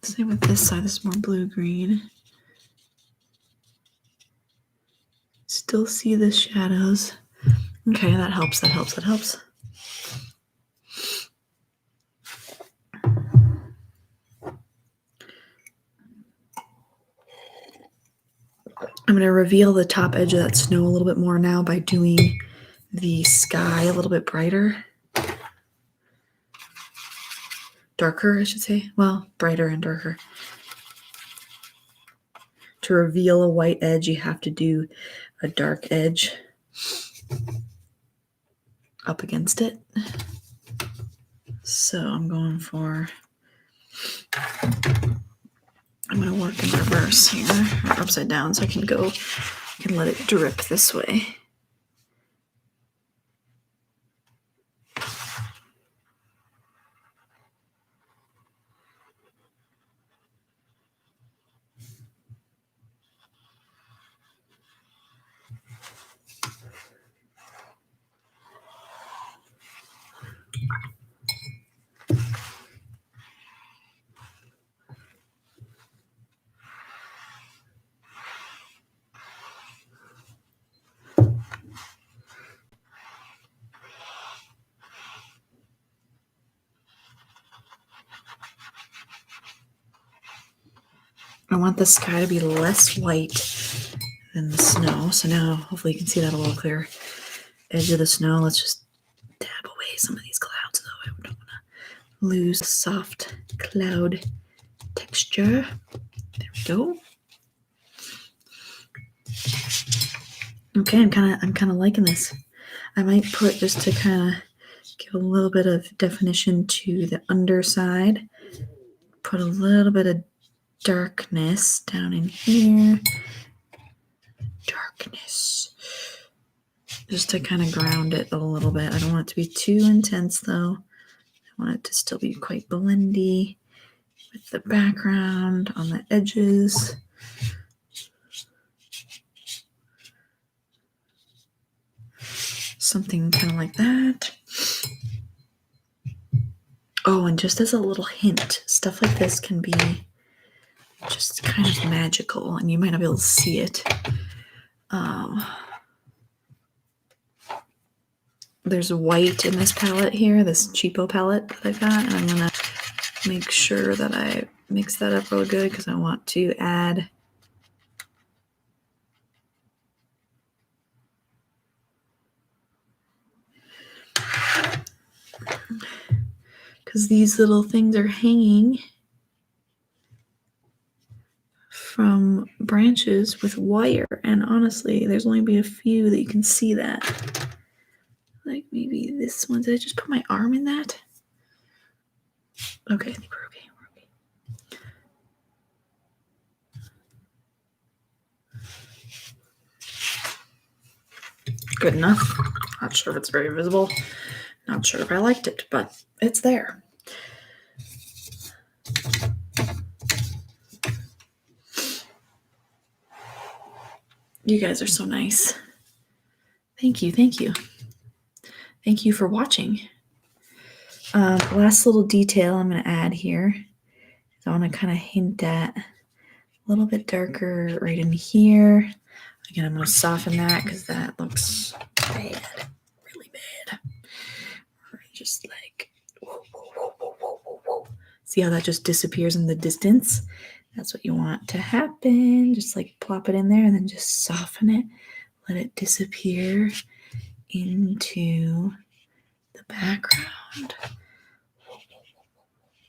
Same with this side. This is more blue-green. Still see the shadows. Okay, that helps, that helps, that helps. I'm going to reveal the top edge of that snow a little bit more now by doing the sky a little bit brighter. Darker, I should say. Well, brighter and darker. To reveal a white edge, you have to do a dark edge up against it. So I'm going for... I'm going to work in reverse here, or upside down, so I can go and let it drip this way. I want the sky to be less white than the snow. So now hopefully you can see that a little clearer. Edge of the snow. Let's just dab away some of these clouds though. I don't want to lose the soft cloud texture. There we go. Okay, I'm kind of liking this. I might put, just to kind of give a little bit of definition to the underside, put a little bit of darkness down in here. Darkness. Just to kind of ground it a little bit. I don't want it to be too intense though. I want it to still be quite blendy with the background on the edges. Something kind of like that. Oh, and just as a little hint, stuff like this can be just kind of magical, and you might not be able to see it. There's white in this palette here, this cheapo palette that I've got, and I'm going to make sure that I mix that up real good because I want to add because these little things are hanging from branches with wire, and honestly there's only be a few that you can see that. Like maybe this one. Did I just put my arm in that? Okay, I think we're okay. Good enough. Not sure if it's very visible. Not sure if I liked it, but it's there. You guys are so nice. Thank you. Thank you. Thank you for watching. Last little detail I'm going to add here. I want to kind of hint at a little bit darker right in here. Again, I'm going to soften that because that looks bad, really bad. Just like, whoa, whoa, whoa, whoa, whoa, whoa, whoa. See how that just disappears in the distance? That's what you want to happen. Just like plop it in there and then just soften it. Let it disappear into the background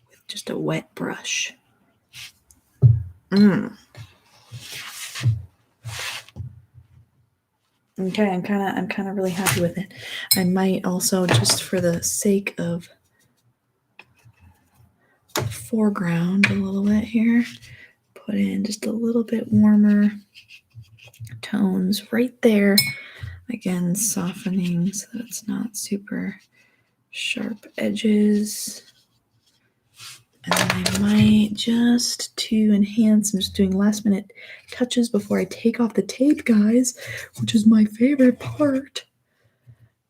with just a wet brush. Okay, I'm kind of really happy with it. I might also, just for the sake of foreground a little bit here, put in just a little bit warmer tones right there. Again, softening so that it's not super sharp edges. And then I might just to enhance, I'm just doing last minute touches before I take off the tape, guys, which is my favorite part.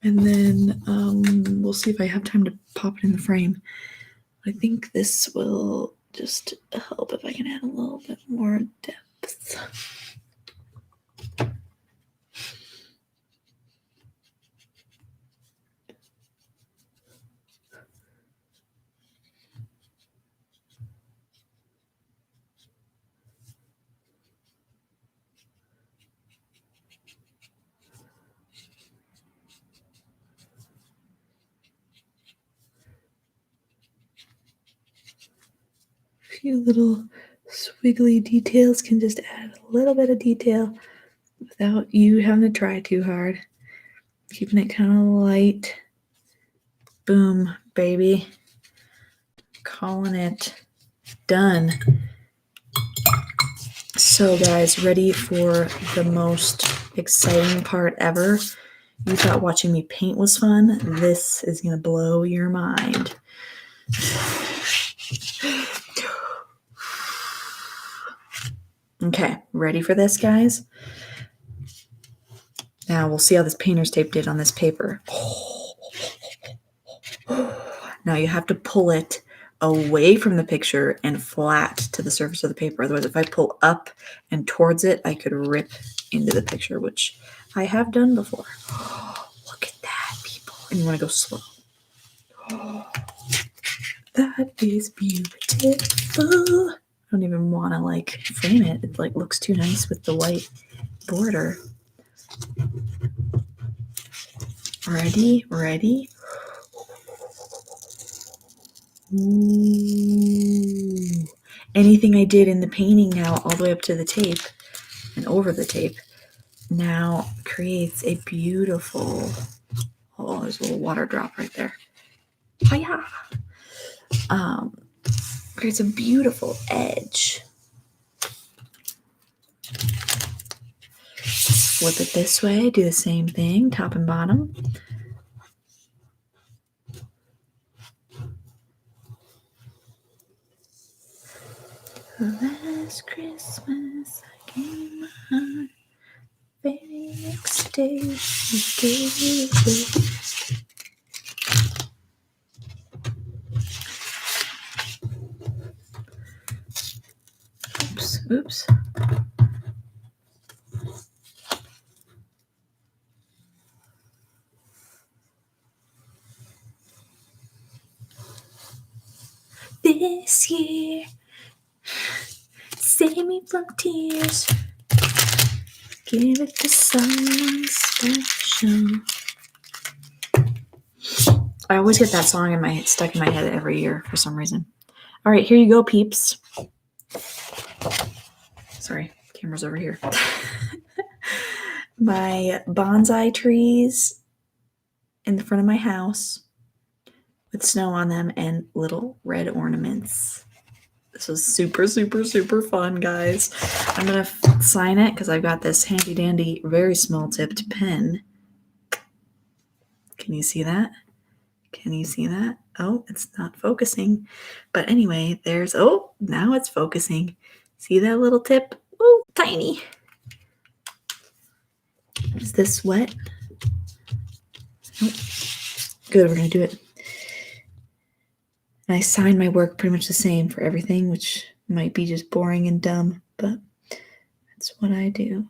And then we'll see if I have time to pop it in the frame. I think this will just help if I can add a little bit more depth. A few little squiggly details can just add a little bit of detail without you having to try too hard. Keeping it kind of light. Boom, baby. Calling it done. So guys, ready for the most exciting part ever? You thought watching me paint was fun? This is going to blow your mind. Okay, ready for this, guys? Now we'll see how this painter's tape did on this paper. Now you have to pull it away from the picture and flat to the surface of the paper. Otherwise, if I pull up and towards it, I could rip into the picture, which I have done before. Look at that, people. And you want to go slow. That is beautiful. I don't even want to like frame it. It like looks too nice with the white border. Ready? Ready? Ooh. Anything I did in the painting now all the way up to the tape and over the tape now creates a beautiful, oh, there's a little water drop right there. Hiya! Creates a beautiful edge. Flip it this way, do the same thing, top and bottom. Last Christmas I gave my heart, very next day you gave it away. Oops. This year, save me from tears. Give it to someone special. I always get that song stuck in my head every year for some reason. All right, here you go, peeps. Sorry, camera's over here. My bonsai trees in the front of my house with snow on them and little red ornaments. This was super, super, super fun, guys. I'm going to sign it because I've got this handy dandy, very small tipped pen. Can you see that? Can you see that? Oh, it's not focusing. But anyway, now it's focusing. See that little tip? Oh, tiny. Is this wet? Nope. Good, we're going to do it. And I sign my work pretty much the same for everything, which might be just boring and dumb, but that's what I do.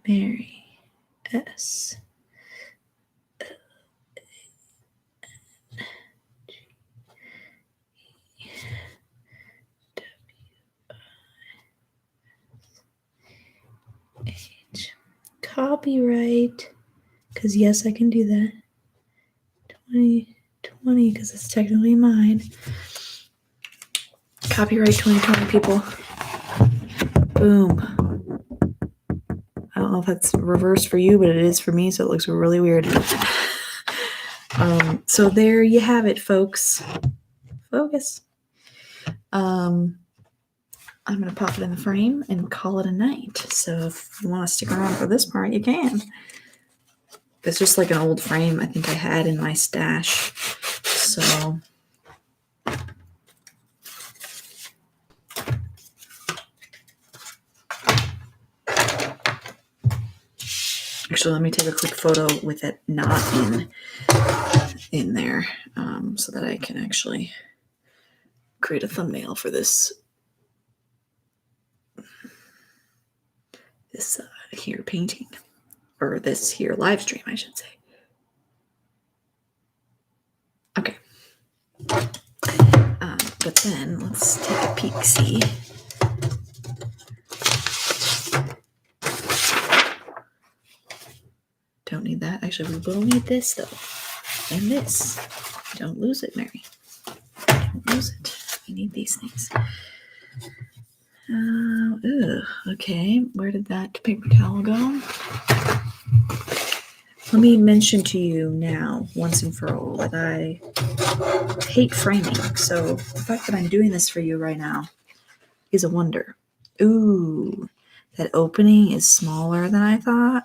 Mary S. Copyright, because yes, I can do that. 2020, because it's technically mine. Copyright 2020, people. Boom. I don't know if that's reversed for you, but it is for me, so it looks really weird. So there you have it, folks. Focus. I'm going to pop it in the frame and call it a night. So if you want to stick around for this part, you can. It's just like an old frame I think I had in my stash. So actually, let me take a quick photo with it not in there, so that I can actually create a thumbnail for this here painting, or this here live stream, I should say. Okay. But then let's take a peek, see. Don't need that. Actually, we will need this, though. And this. Don't lose it, Mary. Don't lose it. We need these things. Okay. Where did that paper towel go? Let me mention to you now, once and for all, that I hate framing. So the fact that I'm doing this for you right now is a wonder. Ooh, that opening is smaller than I thought.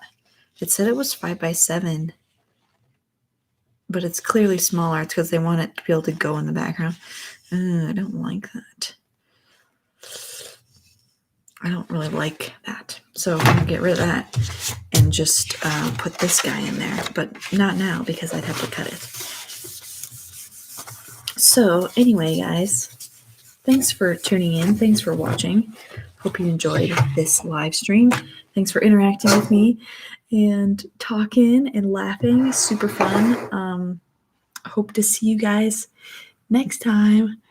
It said it was 5x7, but it's clearly smaller. It's because they want it to be able to go in the background. I don't like that. I don't really like that. So I'm going to get rid of that and just put this guy in there, but not now because I'd have to cut it. So anyway, guys, thanks for tuning in. Thanks for watching. Hope you enjoyed this live stream. Thanks for interacting with me and talking and laughing. Super fun. Hope to see you guys next time.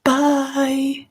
Bye.